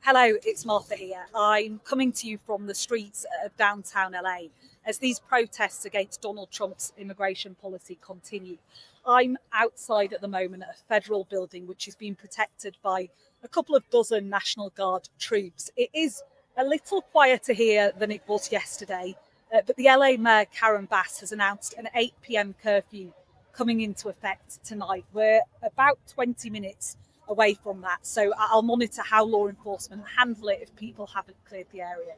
Hello, it's Martha here. I'm coming to you from the streets of downtown LA as these protests against Donald Trump's immigration policy continue. I'm outside at the moment at a federal building which is being protected by a couple of dozen National Guard troops. It is a little quieter here than it was yesterday, but the LA Mayor Karen Bass has announced an 8 p.m. curfew coming into effect tonight. We're about 20 minutes away from that, so I'll monitor how law enforcement handle it if people haven't cleared the area.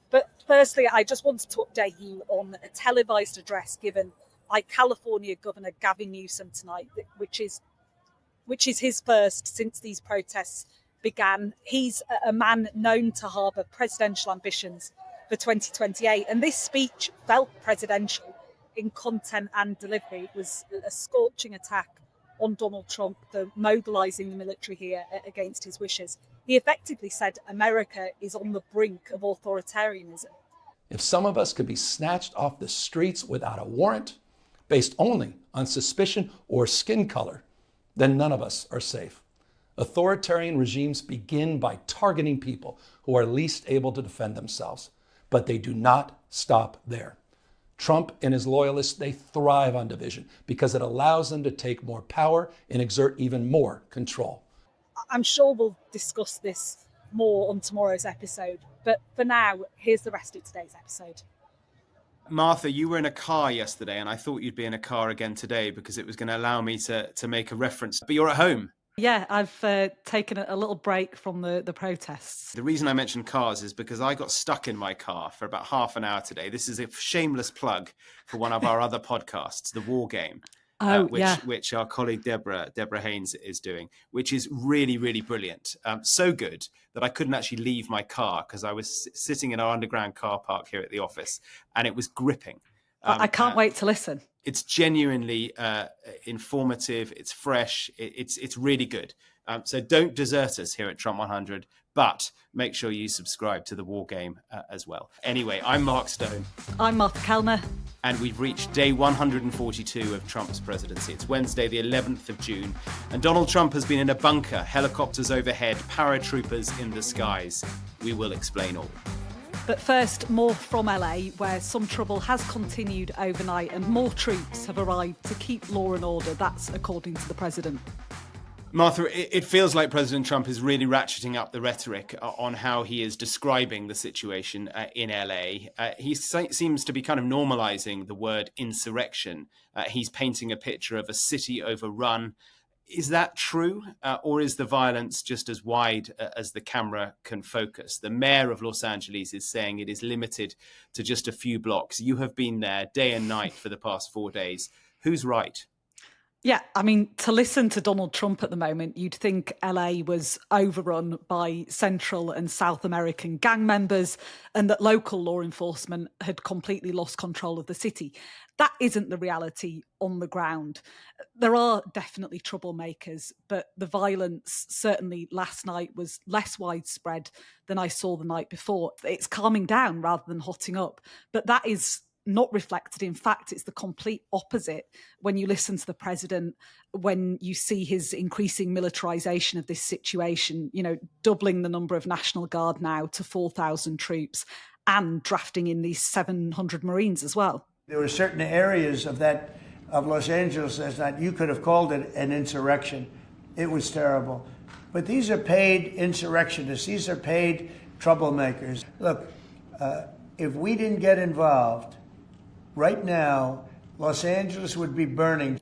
But firstly, I just wanted to update you on a televised address given by California Governor Gavin Newsom tonight, which is his first since these protests began. He's a man known to harbour presidential ambitions for 2028, and this speech felt presidential in content and delivery. It was a scorching attack on Donald Trump for mobilising the military here against his wishes. He effectively said America is on the brink of authoritarianism. If some of us could be snatched off the streets without a warrant, based only on suspicion or skin color, then none of us are safe. Authoritarian regimes begin by targeting people who are least able to defend themselves, but they do not stop there. Trump and his loyalists, they thrive on division because it allows them to take more power and exert even more control. I'm sure we'll discuss this more on tomorrow's episode, but for now, here's the rest of today's episode. Martha, you were in a car yesterday, and I thought you'd be in a car again today because it was going to allow me to make a reference. But you're at home. Yeah, I've taken a little break from the protests. The reason I mentioned cars is because I got stuck in my car for about half an hour today. This is a shameless plug for one of our other podcasts, The War Game, which our colleague Deborah Haynes is doing, which is really, really brilliant. So good that I couldn't actually leave my car because I was sitting in our underground car park here at the office, and it was gripping. I can't wait to listen. It's genuinely informative. It's fresh. It's really good. So don't desert us here at Trump100, but make sure you subscribe to The War Game as well. Anyway, I'm Mark Stone. I'm Martha Kelner. And we've reached day 142 of Trump's presidency. It's Wednesday, the 11th of June. And Donald Trump has been in a bunker, helicopters overhead, paratroopers in the skies. We will explain all. But first, more from LA, where some trouble has continued overnight and more troops have arrived to keep law and order. That's according to the president. Martha, it feels like President Trump is really ratcheting up the rhetoric on how he is describing the situation in LA. He seems to be kind of normalizing the word insurrection. He's painting a picture of a city overrun. Is that true, or is the violence just as wide as the camera can focus? The mayor of Los Angeles is saying it is limited to just a few blocks. You have been there day and night for the past 4 days. Who's right? Yeah, I mean, to listen to Donald Trump at the moment, you'd think LA was overrun by Central and South American gang members and that local law enforcement had completely lost control of the city. That isn't the reality on the ground. There are definitely troublemakers, but the violence certainly last night was less widespread than I saw the night before. It's calming down rather than hotting up, but that is not reflected. In fact, it's the complete opposite when you listen to the president, when you see his increasing militarization of this situation, doubling the number of National Guard now to 4,000 troops and drafting in these 700 Marines as well. There were certain areas of Los Angeles that you could have called it an insurrection. It was terrible. But these are paid insurrectionists. These are paid troublemakers. Look, if we didn't get involved, right now, Los Angeles would be burning.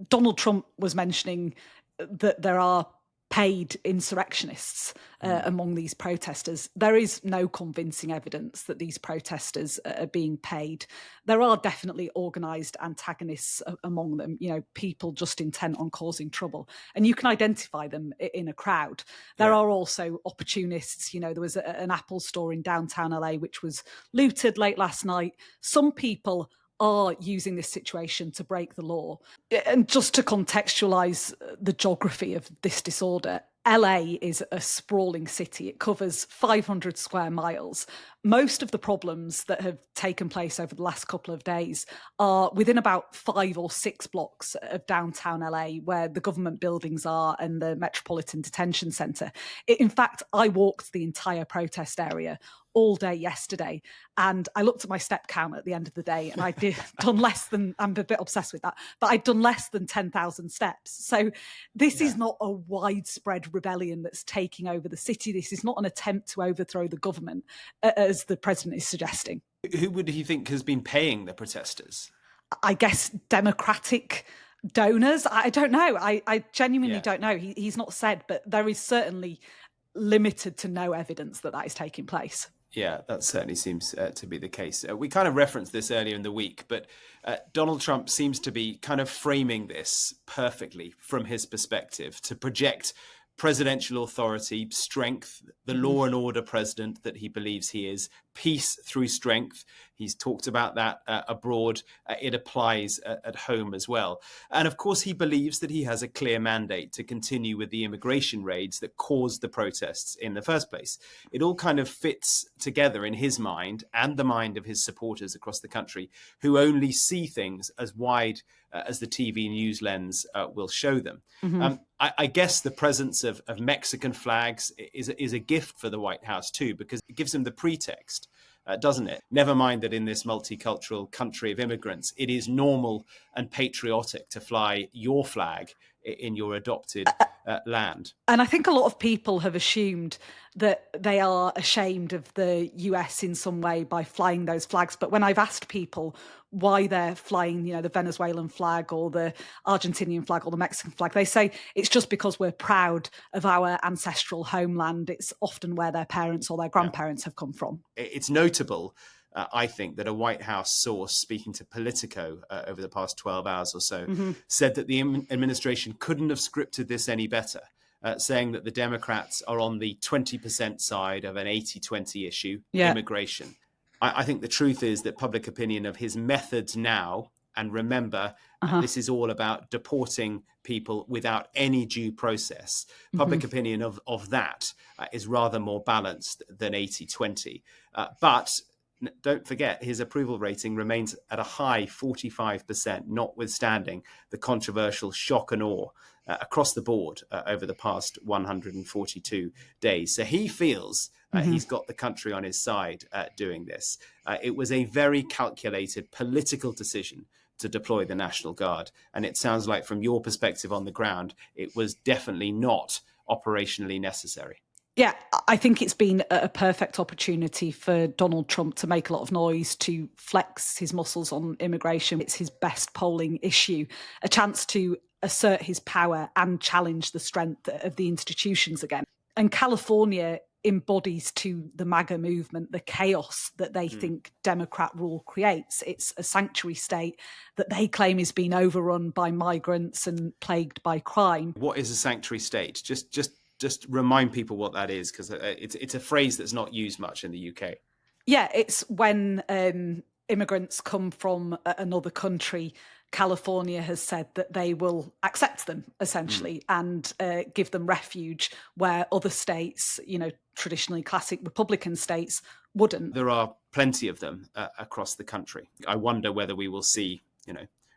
Donald Trump was mentioning that there are paid insurrectionists among these protesters. There is no convincing evidence that these protesters are being paid. There are definitely organised antagonists among them, people just intent on causing trouble. And you can identify them in a crowd. There are also opportunists. There was an Apple store in downtown LA which was looted late last night. Some people are using this situation to break the law. And just to contextualise the geography of this disorder, LA is a sprawling city. It covers 500 square miles. Most of the problems that have taken place over the last couple of days are within about 5 or 6 blocks of downtown LA, where the government buildings are and the Metropolitan Detention Centre. In fact, I walked the entire protest area all day yesterday, and I looked at my step count at the end of the day, and I'd done less than, I'm a bit obsessed with that, but I'd done less than 10,000 steps. So this is not a widespread rebellion that's taking over the city. This is not an attempt to overthrow the government, as the president is suggesting. Who would he think has been paying the protesters? I guess Democratic donors. I don't know. I genuinely don't know. He's not said, but there is certainly limited to no evidence that is taking place. Yeah, that certainly seems to be the case. We kind of referenced this earlier in the week, but Donald Trump seems to be kind of framing this perfectly from his perspective to project presidential authority, strength, the law and order president that he believes he is, peace through strength. He's talked about that abroad. It applies at home as well. And of course, he believes that he has a clear mandate to continue with the immigration raids that caused the protests in the first place. It all kind of fits together in his mind and the mind of his supporters across the country, who only see things as wide as the TV news lens will show them. I guess the presence of Mexican flags is a gift for the White House too, because it gives them the pretext, doesn't it? Never mind that in this multicultural country of immigrants, it is normal and patriotic to fly your flag in your adopted land. And I think a lot of people have assumed that they are ashamed of the US in some way by flying those flags. But when I've asked people why they're flying, the Venezuelan flag or the Argentinian flag or the Mexican flag, they say it's just because we're proud of our ancestral homeland. It's often where their parents or their grandparents have come from. It's notable, I think, that a White House source speaking to Politico over the past 12 hours or so said that the administration couldn't have scripted this any better, saying that the Democrats are on the 20% side of an 80-20 issue, immigration. I think the truth is that public opinion of his methods now, and remember, this is all about deporting people without any due process. Public opinion of that is rather more balanced than 80-20. But don't forget, his approval rating remains at a high 45%, notwithstanding the controversial shock and awe across the board over the past 142 days. So he feels he's got the country on his side doing this. It was a very calculated political decision to deploy the National Guard. And it sounds like from your perspective on the ground, it was definitely not operationally necessary. Yeah, I think it's been a perfect opportunity for Donald Trump to make a lot of noise, to flex his muscles on immigration. It's his best polling issue, a chance to assert his power and challenge the strength of the institutions again. And California embodies to the MAGA movement the chaos that they think Democrat rule creates. It's a sanctuary state that they claim is being overrun by migrants and plagued by crime. What is a sanctuary state? Just remind people what that is, because it's a phrase that's not used much in the UK. Yeah, it's when immigrants come from another country. California has said that they will accept them, essentially, and give them refuge where other states, traditionally classic Republican states, wouldn't. There are plenty of them across the country. I wonder whether we will see,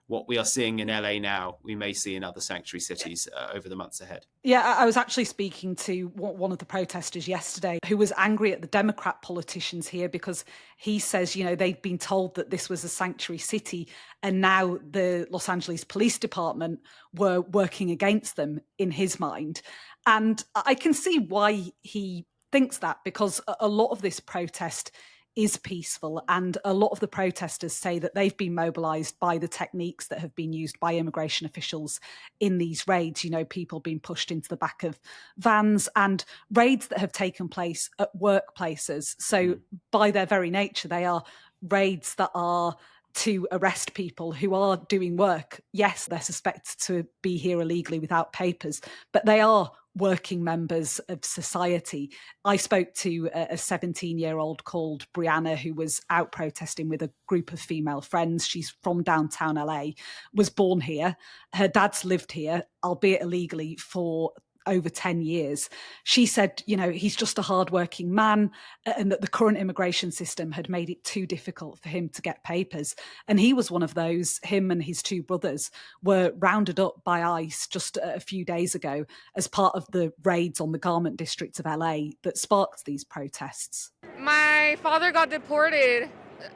what we are seeing in LA now, we may see in other sanctuary cities over the months ahead. Yeah, I was actually speaking to one of the protesters yesterday who was angry at the Democrat politicians here because he says, they'd been told that this was a sanctuary city and now the Los Angeles Police Department were working against them in his mind. And I can see why he thinks that, because a lot of this protest is peaceful, and a lot of the protesters say that they've been mobilised by the techniques that have been used by immigration officials in these raids, people being pushed into the back of vans, and raids that have taken place at workplaces. So by their very nature, they are raids that are to arrest people who are doing work. Yes, they're suspected to be here illegally without papers, but they are working members of society. I spoke to a 17-year-old called Brianna who was out protesting with a group of female friends. She's from downtown LA, was born here. Her dad's lived here, albeit illegally, for over 10 years. She said, he's just a hardworking man, and that the current immigration system had made it too difficult for him to get papers. And he was one of those. Him and his two brothers were rounded up by ICE just a few days ago as part of the raids on the garment district of LA that sparked these protests. My father got deported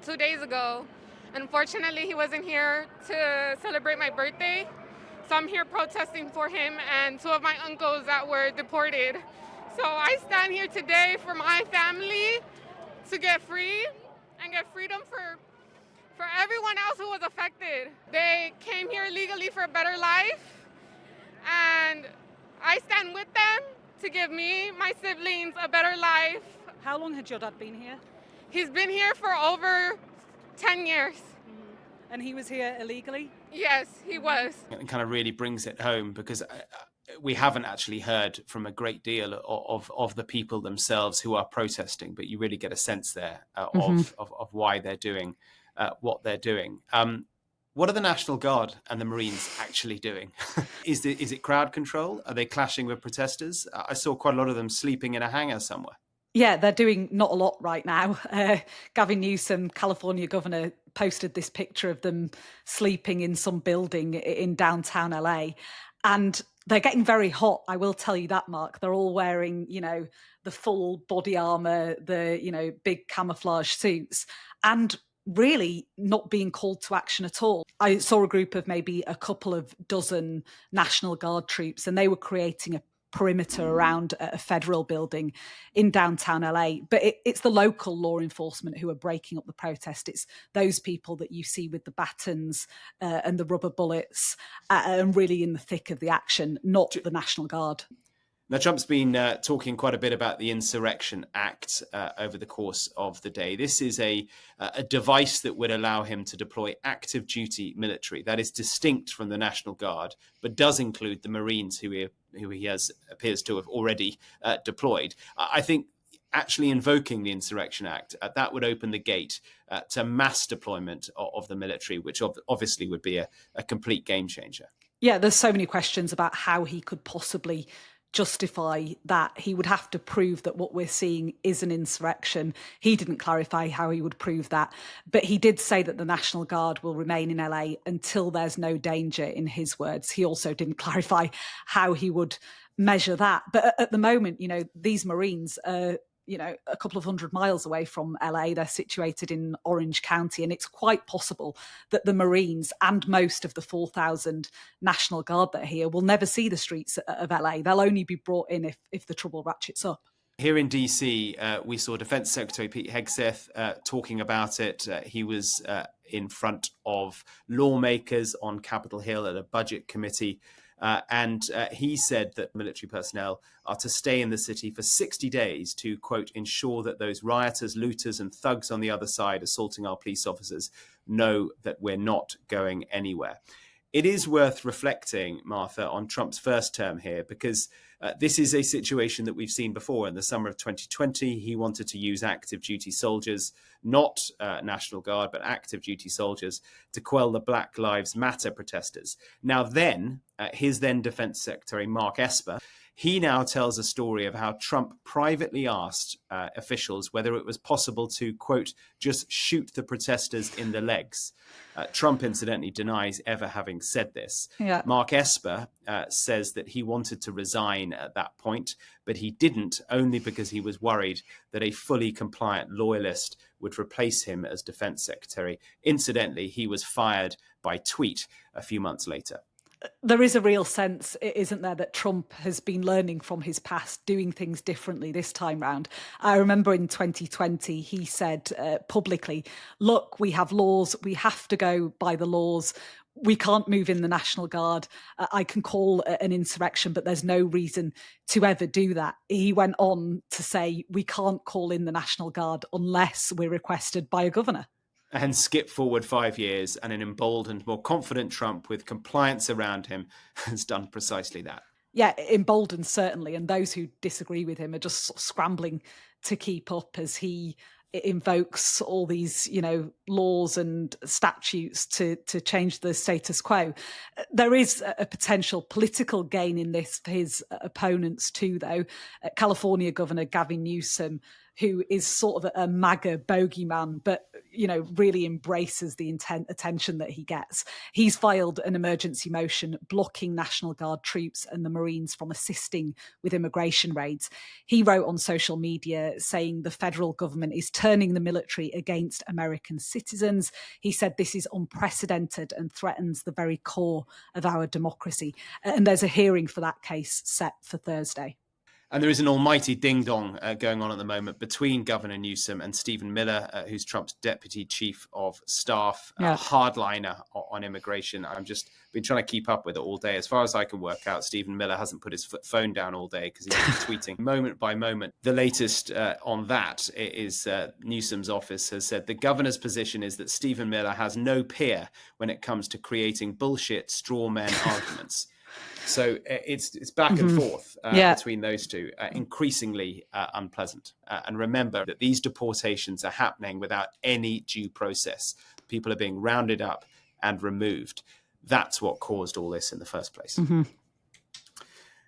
2 days ago. Unfortunately, he wasn't here to celebrate my birthday. So I'm here protesting for him and two of my uncles that were deported. So I stand here today for my family to get free and get freedom for everyone else who was affected. They came here illegally for a better life, and I stand with them to give me, my siblings, a better life. How long had your dad been here? He's been here for over 10 years. And he was here illegally? Yes, he was. It kind of really brings it home, because we haven't actually heard from a great deal of the people themselves who are protesting, but you really get a sense there of why they're doing what they're doing. What are the National Guard and the Marines actually doing? Is it crowd control? Are they clashing with protesters? I saw quite a lot of them sleeping in a hangar somewhere. Yeah, they're doing not a lot right now. Gavin Newsom, California governor, posted this picture of them sleeping in some building in downtown LA. And they're getting very hot, I will tell you that, Mark. They're all wearing, the full body armor, the, big camouflage suits, and really not being called to action at all. I saw a group of maybe a couple of dozen National Guard troops, and they were creating a perimeter around a federal building in downtown LA. But it's the local law enforcement who are breaking up the protest. It's those people that you see with the batons and the rubber bullets and really in the thick of the action, not the National Guard. Now, Trump's been talking quite a bit about the Insurrection Act over the course of the day. This is a device that would allow him to deploy active duty military that is distinct from the National Guard, but does include the Marines who he appears to have already deployed. I think actually invoking the Insurrection Act, that would open the gate to mass deployment of the military, which obviously would be a complete game changer. Yeah, there's so many questions about how he could possibly justify that. He would have to prove that what we're seeing is an insurrection. He didn't clarify how he would prove that, but he did say that the National Guard will remain in LA until there's no danger, in his words. He also didn't clarify how he would measure that. But at the moment, these Marines are a couple of 100 miles away from LA. They're situated in Orange County, and it's quite possible that the Marines and most of the 4,000 National Guard that are here will never see the streets of LA. They'll only be brought in if the trouble ratchets up. Here in DC, we saw Defense Secretary Pete Hegseth talking about it. He was in front of lawmakers on Capitol Hill at a budget committee. And he said that military personnel are to stay in the city for 60 days to, quote, ensure that those rioters, looters and thugs on the other side assaulting our police officers know that we're not going anywhere. It is worth reflecting, Martha, on Trump's first term here, because this is a situation that we've seen before. In the summer of 2020, he wanted to use active duty soldiers, not National Guard, but active duty soldiers, to quell the Black Lives Matter protesters. Now then, his then Defense Secretary, Mark Esper, he now tells a story of how Trump privately asked officials whether it was possible to, quote, just shoot the protesters in the legs. Trump, incidentally, denies ever having said this. Yeah. Mark Esper says that he wanted to resign at that point, but he didn't, only because he was worried that a fully compliant loyalist would replace him as Defense Secretary. Incidentally, he was fired by tweet a few months later. There is a real sense, isn't there, that Trump has been learning from his past, doing things differently this time round. I remember in 2020, he said publicly, look, we have laws, we have to go by the laws. We can't move in the National Guard. I can call an insurrection, but there's no reason to ever do that. He went on to say, we can't call in the National Guard unless we're requested by a governor. And skip forward 5 years, and an emboldened, more confident Trump with compliance around him has done precisely that. Yeah, emboldened, certainly. And those who disagree with him are just sort of scrambling to keep up as he it invokes all these, laws and statutes to change the status quo. There is a potential political gain in this for his opponents too, though. California Governor Gavin Newsom, who is sort of a MAGA bogeyman, but, really embraces the attention that he gets. He's filed an emergency motion blocking National Guard troops and the Marines from assisting with immigration raids. He wrote on social media saying the federal government is turning the military against American citizens. He said this is unprecedented and threatens the very core of our democracy. And there's a hearing for that case set for Thursday. And there is an almighty ding-dong going on at the moment between Governor Newsom and Stephen Miller, who's Trump's deputy chief of staff, hardliner on immigration. I've just been trying to keep up with it all day. As far as I can work out, Stephen Miller hasn't put his phone down all day because he's tweeting moment by moment. The latest on that is Newsom's office has said the governor's position is that Stephen Miller has no peer when it comes to creating bullshit straw man arguments. So it's back and forth between those two, increasingly unpleasant. And remember that these deportations are happening without any due process. People are being rounded up and removed. That's what caused all this in the first place.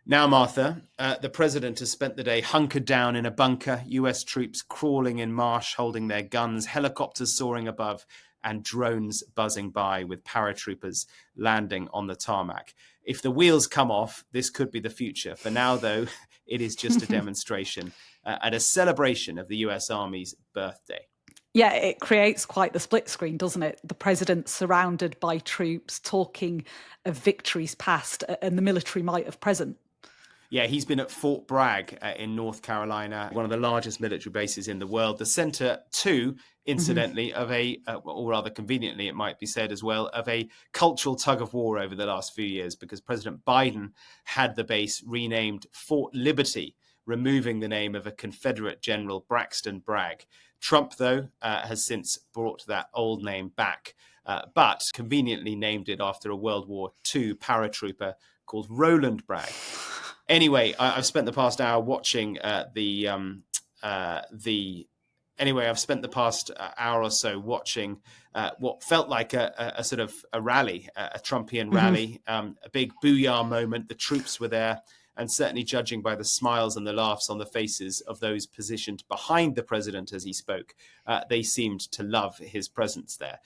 Now, Martha, the president has spent the day hunkered down in a bunker, US troops crawling in marsh, holding their guns, helicopters soaring above, and drones buzzing by with paratroopers landing on the tarmac. If the wheels come off, this could be the future. For now, though, it is just a demonstration and a celebration of the US Army's birthday. Yeah, it creates quite the split screen, doesn't it? The president surrounded by troops talking of victories past and the military might of present. Yeah, he's been at Fort Bragg in North Carolina, one of the largest military bases in the world, the center, too, incidentally, of or rather conveniently, it might be said as well, of a cultural tug of war over the last few years, because President Biden had the base renamed Fort Liberty, removing the name of a Confederate General Braxton Bragg. Trump, though, has since brought that old name back, but conveniently named it after a World War II paratrooper called Roland Bragg. Anyway, I've spent the past hour watching I've spent the past hour or so watching what felt like a sort of a rally, a Trumpian rally, a big booyah moment. The troops were there, and certainly judging by the smiles and the laughs on the faces of those positioned behind the president as he spoke, they seemed to love his presence there.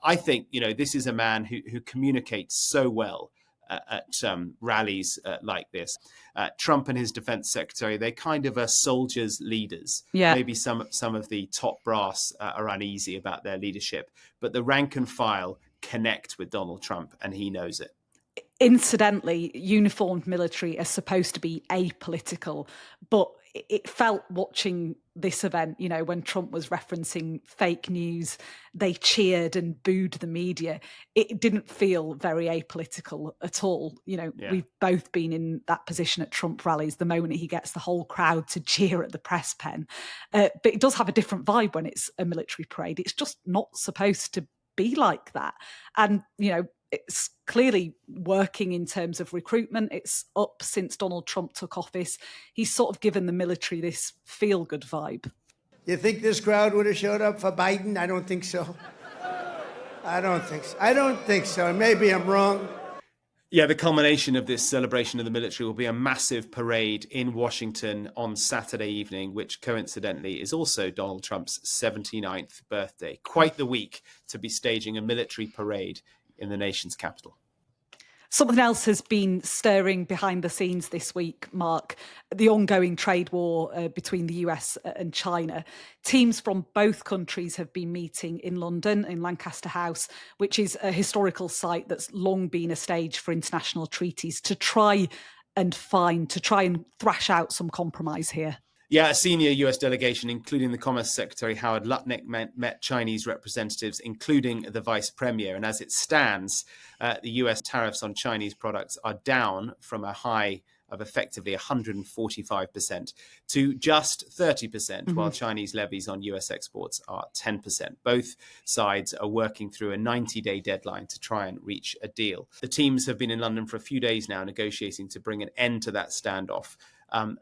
I think, this is a man who communicates so well at rallies like this. Trump and his defense secretary, they kind of are soldiers' leaders. Yeah. Maybe some of the top brass are uneasy about their leadership, but the rank and file connect with Donald Trump, and he knows it. Incidentally, uniformed military are supposed to be apolitical, but it felt watching this event, when Trump was referencing fake news, they cheered and booed the media. It didn't feel very apolitical at all. We've both been in that position at Trump rallies, the moment he gets the whole crowd to cheer at the press pen. But it does have a different vibe when it's a military parade. It's just not supposed to be like that. And, it's clearly working in terms of recruitment. It's up since Donald Trump took office. He's sort of given the military this feel-good vibe. You think this crowd would have showed up for Biden? I don't think so. I don't think so. And maybe I'm wrong. Yeah, the culmination of this celebration of the military will be a massive parade in Washington on Saturday evening, which coincidentally is also Donald Trump's 79th birthday. Quite the week to be staging a military parade in the nation's capital. Something else has been stirring behind the scenes this week, Mark, the ongoing trade war between the US and China. Teams from both countries have been meeting in London, in Lancaster House, which is a historical site that's long been a stage for international treaties, to try and thrash out some compromise here. Yeah, a senior US delegation, including the Commerce Secretary Howard Lutnick, met Chinese representatives, including the Vice Premier. And as it stands, the US tariffs on Chinese products are down from a high of effectively 145% to just 30%, while Chinese levies on US exports are 10%. Both sides are working through a 90-day deadline to try and reach a deal. The teams have been in London for a few days now negotiating to bring an end to that standoff,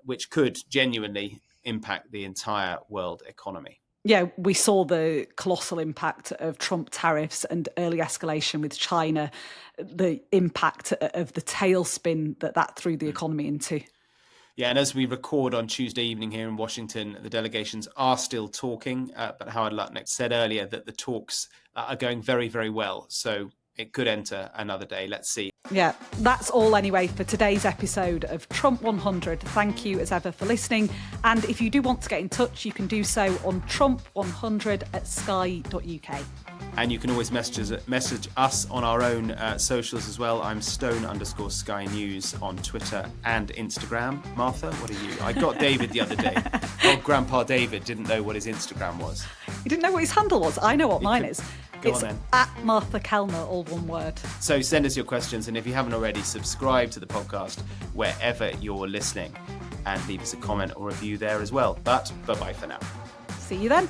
which could genuinely impact the entire world economy. Yeah, we saw the colossal impact of Trump tariffs and early escalation with China, the impact of the tailspin that threw the economy into. Yeah, and as we record on Tuesday evening here in Washington, the delegations are still talking. But Howard Lutnick said earlier that the talks are going very, very well. So it could enter another day. Let's see. Yeah, that's all anyway for today's episode of Trump 100. Thank you as ever for listening. And if you do want to get in touch, you can do so on Trump100@sky.uk. And you can always message us on our own socials as well. I'm Stone_Sky News on Twitter and Instagram. Martha, what are you? I got David the other day. Oh, Grandpa David didn't know what his Instagram was. You didn't know what his handle was? I know what mine is. Go It's on then. at Martha Kelner, all one word. So send us your questions, and if you haven't already, subscribe to the podcast wherever you're listening and leave us a comment or review there as well. But bye-bye for now. See you then.